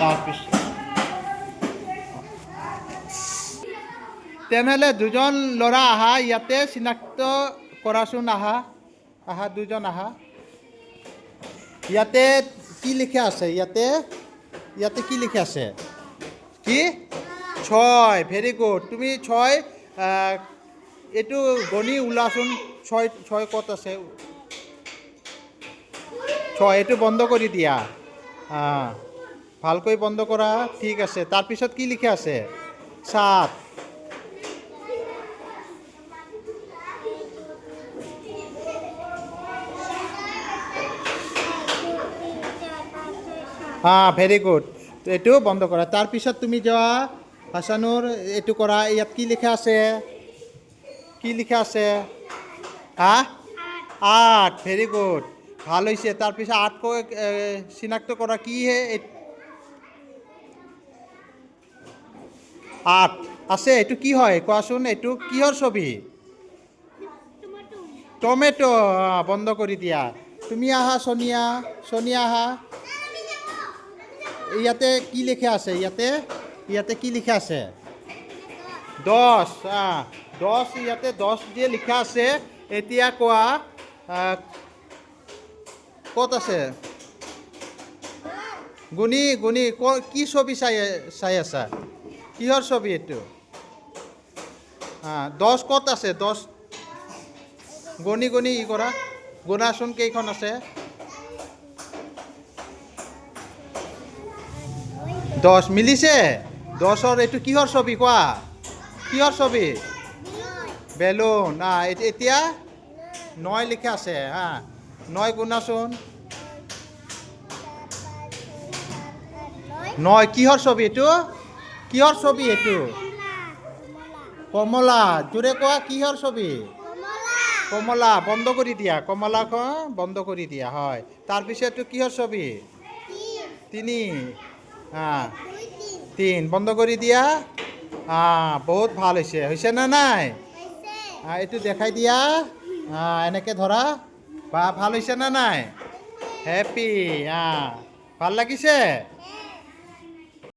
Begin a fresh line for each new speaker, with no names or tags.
তাৰপিছত তেনেহ'লে দুজন ল'ৰা আহা ইয়াতে চিনাক্ত কৰাচোন আহা দুজন আহা ইয়াতে কি লিখা আছে ইয়াতে কি লিখা আছে কি 6 ভেৰি গুড তুমি 6 এইটো গণি ওলাচোন 6 ক'ত আছে 6 এইটো বন্ধ কৰি দিয়া ভালকৈ বন্ধ কৰা ঠিক আছে তাৰপিছত কি লিখা আছে 7 ভেৰি গুড এইটো বন্ধ কৰা তাৰপিছত তুমি যোৱা হাছানুৰ এইটো কৰা ইয়াত কি লিখা আছে 8 ভেৰি গুড ভাল হৈছে তাৰপিছত 8 কৈ চিনাক্ত কৰা কি হে 8 আছে এইটো কি হয় কোৱাচোন এইটো কিহৰ ছবি টমেটো বন্ধ কৰি দিয়া তুমি আহা সোনিয়া আহা ইয়াতে কি লিখা আছে ইয়াতে কি লিখা আছে 10 ইয়াতে 10 দিয়ে লিখা আছে এতিয়া কোৱা ক'ত আছে গুণি কি ছবি চাই আছা কিহৰ ছবি এইটো 10 ক'ত আছে 10 গণি ই কৰা গুণাচোন কেইখন আছে 10 মিলিছে 10ৰ এইটো কিহৰ ছবি কোৱা কিহৰ ছবি বেলুন এতিয়া 9 লিখা আছে 9 গুণাচোন 9 কিহৰ ছবি এইটো কমলা জোৰে কোৱা কিহৰ ছবি কমলা বন্ধ কৰি দিয়া কমলাখন বন্ধ কৰি দিয়া হয় তাৰপিছতটো কিহৰ ছবি 3 বন্ধ কৰি দিয়া বহুত ভাল হৈছে না নাই এইটো দেখাই দিয়া এনেকৈ ধৰা বা ভাল হৈছে না নাই হেপী ভাল লাগিছে